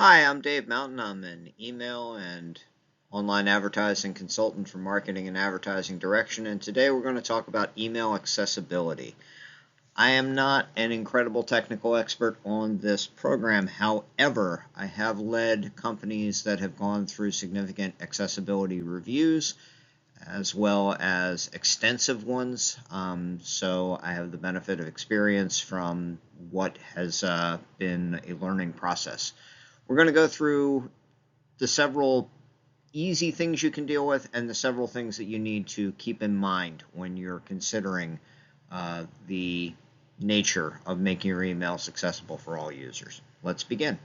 Hi, I'm Dave Mountain. I'm an email and online advertising consultant for Marketing and Advertising Direction, and today we're going to talk about email accessibility. I am not an incredible technical expert on this program. However, I have led companies that have gone through significant accessibility reviews as well as extensive ones. So I have the benefit of experience from what has been a learning process. We're going to go through the several easy things you can deal with and the several things that you need to keep in mind when you're considering the nature of making your emails accessible for all users. Let's begin.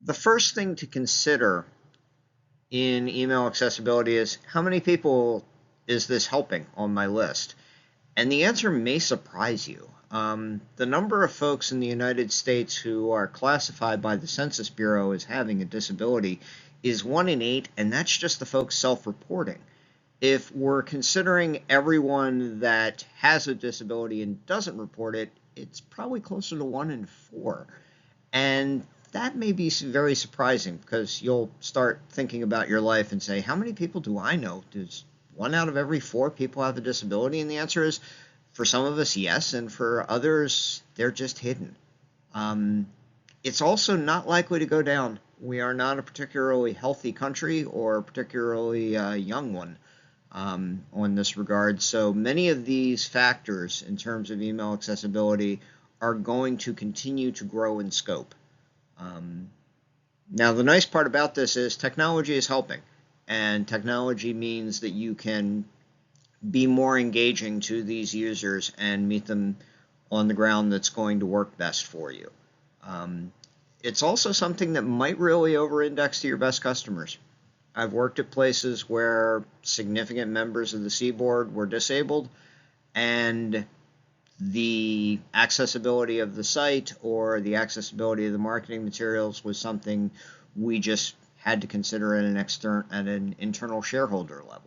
The first thing to consider in email accessibility is how many people is this helping on my list? And the answer may surprise you. The number of folks in the United States who are classified by the Census Bureau as having a disability is 1 in 8, and that's just the folks self-reporting. If we're considering everyone that has a disability and doesn't report it, it's probably closer to 1 in 4. And that may be very surprising because you'll start thinking about your life and say, how many people do I know? Does 1 out of every 4 people have a disability? And the answer is, for some of us, yes, and for others, they're just hidden. It's also not likely to go down. We are not a particularly healthy country or a particularly young one on this regard. So many of these factors in terms of email accessibility are going to continue to grow in scope. Now, the nice part about this is technology is helping, and technology means that you can be more engaging to these users and meet them on the ground that's going to work best for you. It's also something that might really over-index to your best customers. I've worked at places where significant members of the seaboard were disabled, and the accessibility of the site or the accessibility of the marketing materials was something we just had to consider at an internal shareholder level.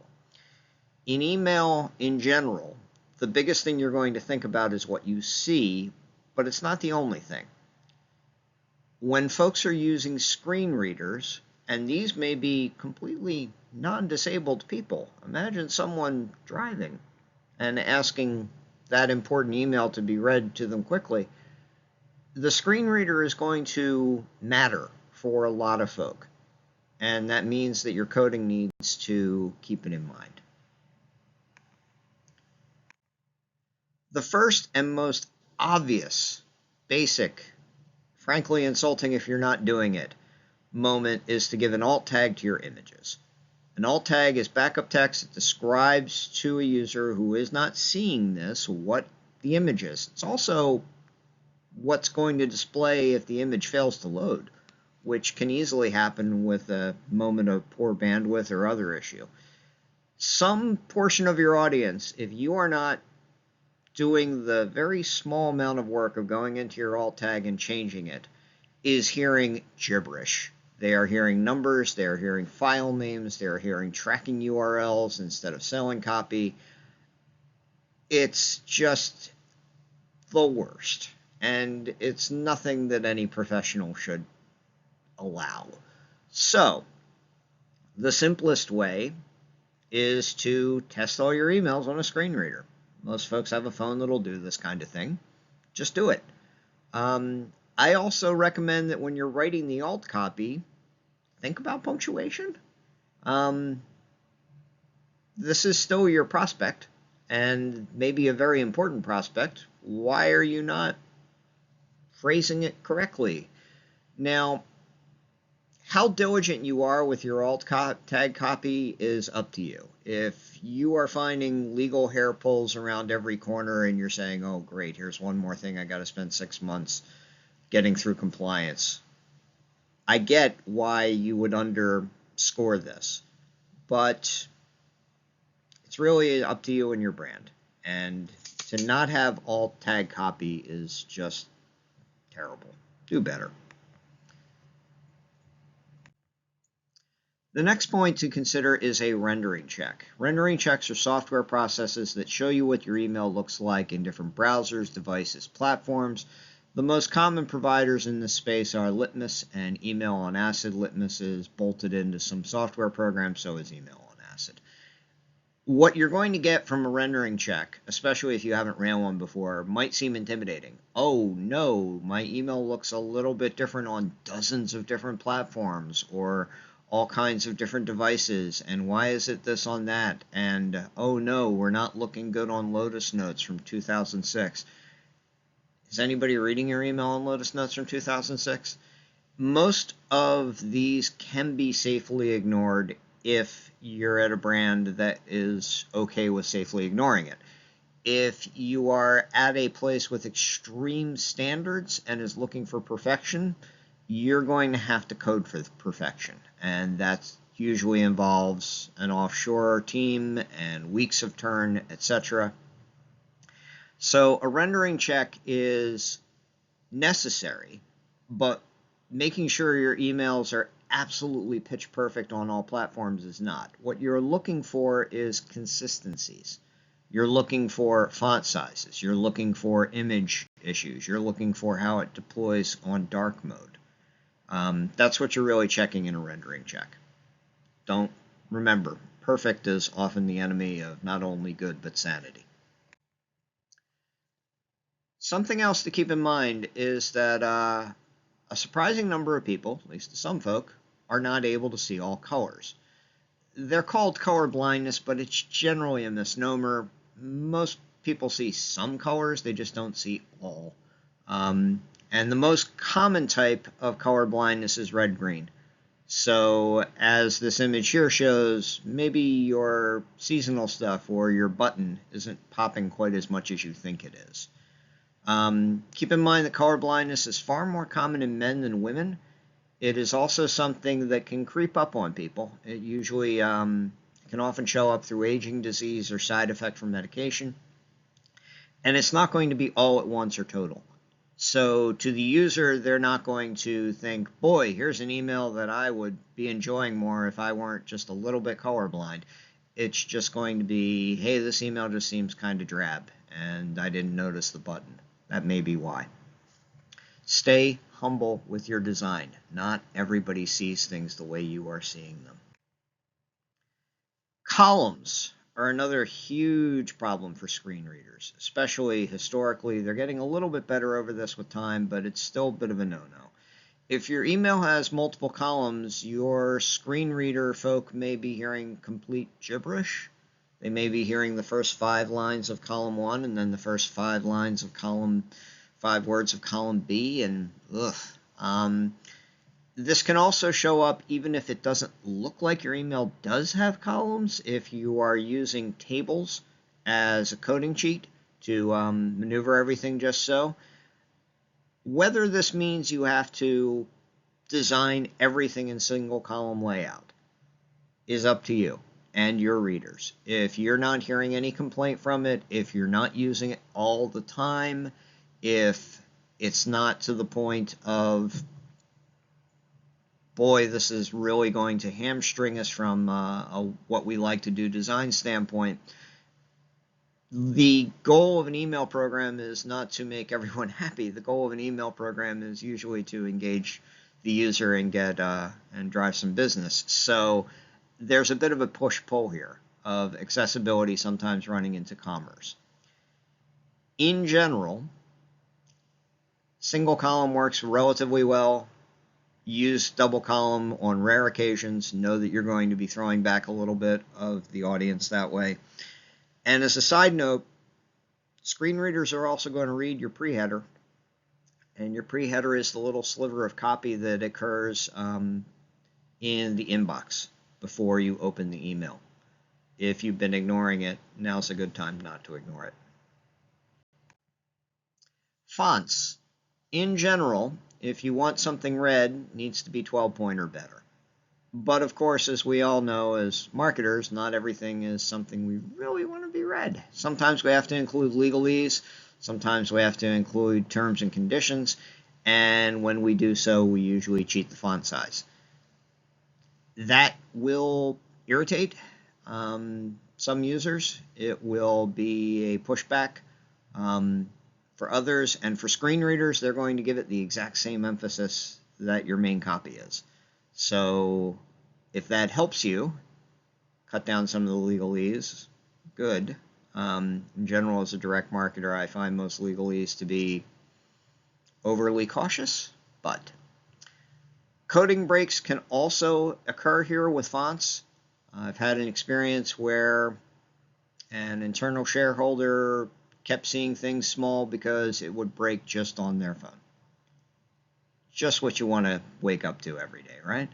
In email in general, the biggest thing you're going to think about is what you see, but it's not the only thing. When folks are using screen readers, and these may be completely non-disabled people, imagine someone driving and asking that important email to be read to them quickly. The screen reader is going to matter for a lot of folk, and that means that your coding needs to keep it in mind. The first and most obvious, basic, frankly insulting if you're not doing it, moment is to give an alt tag to your images. An alt tag is backup text that describes to a user who is not seeing this what the image is. It's also what's going to display if the image fails to load, which can easily happen with a moment of poor bandwidth or other issue. Some portion of your audience, if you are not doing the very small amount of work of going into your alt tag and changing it, is hearing gibberish. They are hearing numbers, they are hearing file names, they are hearing tracking URLs instead of selling copy. It's just the worst, and it's nothing that any professional should allow. So, the simplest way is to test all your emails on a screen reader. Most folks have a phone that'll do this kind of thing. Just do it. I also recommend that when you're writing the alt copy, think about punctuation. This is still your prospect, and maybe a very important prospect. Why are you not phrasing it correctly? Now, how diligent you are with your alt tag copy is up to you. If you are finding legal hair pulls around every corner and you're saying, oh great, here's one more thing I got to spend 6 months getting through compliance, I get why you would underscore this, but it's really up to you and your brand. And to not have alt tag copy is just terrible. Do better. The next point to consider is a rendering check. Rendering checks are software processes that show you what your email looks like in different browsers, devices, platforms. The most common providers in this space are Litmus and Email on Acid. Litmus is bolted into some software program, so is Email on Acid. What you're going to get from a rendering check, especially if you haven't ran one before, might seem intimidating. Oh no, my email looks a little bit different on dozens of different platforms or all kinds of different devices, and why is it this on that? And oh no, we're not looking good on Lotus Notes from 2006. Is anybody reading your email on Lotus Notes from 2006? Most of these can be safely ignored if you're at a brand that is okay with safely ignoring it. If you are at a place with extreme standards and is looking for perfection, you're going to have to code for perfection. And that usually involves an offshore team and weeks of turn, etc. So a rendering check is necessary, but making sure your emails are absolutely pitch perfect on all platforms is not. What you're looking for is consistencies. You're looking for font sizes. You're looking for image issues. You're looking for how it deploys on dark mode. That's what you're really checking in a rendering check. Remember, perfect is often the enemy of not only good but sanity. Something else to keep in mind is that a surprising number of people, at least to some folk, are not able to see all colors. They're called color blindness, but it's generally a misnomer. Most people see some colors, they just don't see all. And the most common type of color blindness is red-green. So as this image here shows, maybe your seasonal stuff or your button isn't popping quite as much as you think it is. Keep in mind that color blindness is far more common in men than women. It is also something that can creep up on people. It usually can often show up through aging, disease, or side effect from medication. And it's not going to be all at once or total. So to the user, they're not going to think, boy, here's an email that I would be enjoying more if I weren't just a little bit colorblind. It's just going to be, hey, this email just seems kind of drab, and I didn't notice the button. That may be why. Stay humble with your design. Not everybody sees things the way you are seeing them. Columns are another huge problem for screen readers, especially historically. They're getting a little bit better over this with time, but it's still a bit of a no-no. If your email has multiple columns, your screen reader folk may be hearing complete gibberish. They may be hearing the first 5 lines of column 1 and then the first 5 lines of 5 words of column B, and this can also show up even if it doesn't look like your email does have columns. If you are using tables as a coding cheat to maneuver everything just so, whether this means you have to design everything in single column layout is up to you and your readers. If you're not hearing any complaint from it, if you're not using it all the time, if it's not to the point of, boy, this is really going to hamstring us from what we like to do design standpoint, the goal of an email program is not to make everyone happy. The goal of an email program is usually to engage the user and get and drive some business. So there's a bit of a push-pull here of accessibility sometimes running into commerce. In general, single column works relatively well. Use double column on rare occasions. Know that you're going to be throwing back a little bit of the audience that way. And as a side note, screen readers are also going to read your pre-header. And your pre-header is the little sliver of copy that occurs in the inbox before you open the email. If you've been ignoring it, now's a good time not to ignore it. Fonts. In general, if you want something read, it needs to be 12-point or better. But of course, as we all know as marketers, not everything is something we really want to be read. Sometimes we have to include legalese, sometimes we have to include terms and conditions, and when we do so, we usually cheat the font size. That will irritate some users. It will be a pushback. For others, and for screen readers, they're going to give it the exact same emphasis that your main copy is. So if that helps you cut down some of the legalese, good. In general, as a direct marketer, I find most legalese to be overly cautious, but coding breaks can also occur here with fonts. I've had an experience where an internal shareholder kept seeing things small because it would break just on their phone. Just what you want to wake up to every day, right?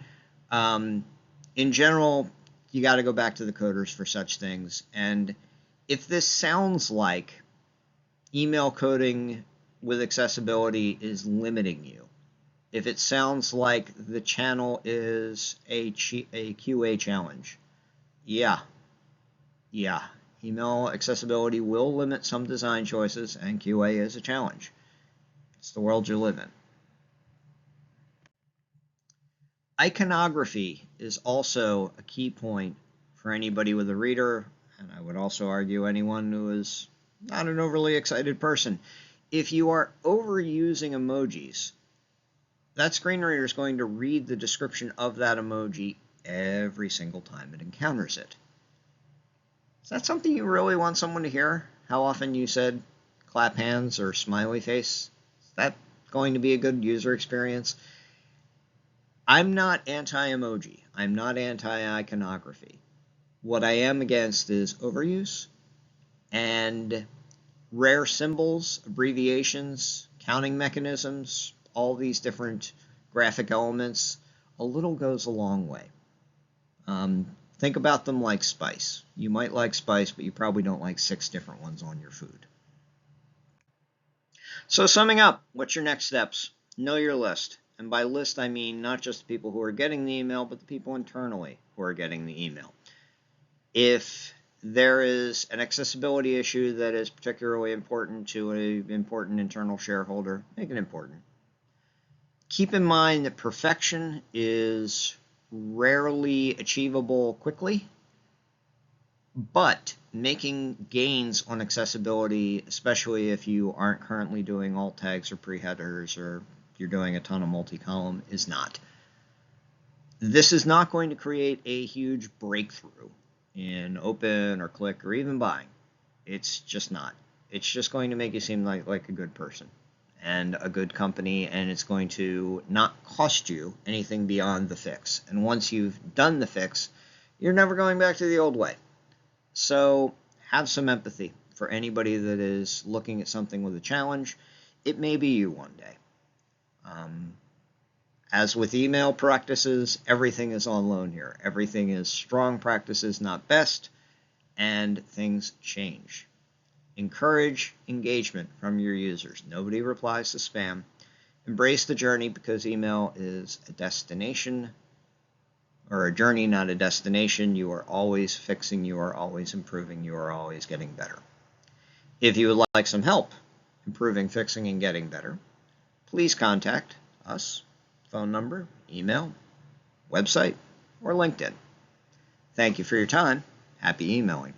In general, you got to go back to the coders for such things. And if this sounds like email coding with accessibility is limiting you, if it sounds like the channel is a QA challenge, yeah, email accessibility will limit some design choices, and QA is a challenge. It's the world you live in. Iconography is also a key point for anybody with a reader, and I would also argue anyone who is not an overly excited person. If you are overusing emojis, that screen reader is going to read the description of that emoji every single time it encounters it. Is that something you really want someone to hear? How often you said clap hands or smiley face? Is that going to be a good user experience? I'm not anti-emoji. I'm not anti-iconography. What I am against is overuse and rare symbols, abbreviations, counting mechanisms, all these different graphic elements. A little goes a long way. Think about them like spice. You might like spice, but you probably don't like 6 different ones on your food. So summing up, what's your next steps? Know your list. And by list, I mean not just the people who are getting the email, but the people internally who are getting the email. If there is an accessibility issue that is particularly important to an important internal shareholder, make it important. Keep in mind that perfection is rarely achievable quickly, but making gains on accessibility, especially if you aren't currently doing alt tags or pre-headers or you're doing a ton of multi-column, is not. This is not going to create a huge breakthrough in open or click or even buying. It's just not. It's just going to make you seem like a good person and a good company, and it's going to not cost you anything beyond the fix. And once you've done the fix, you're never going back to the old way. So have some empathy for anybody that is looking at something with a challenge. It may be you one day. As with email practices, everything is on loan here. Everything is strong practices, not best, and things change. Encourage engagement from your users. Nobody replies to spam. Embrace the journey, because email is a destination, or a journey, not a destination. You are always fixing, you are always improving, you are always getting better. If you would like some help improving, fixing, and getting better, please contact us. Phone number, email, website, or LinkedIn. Thank you for your time. Happy emailing.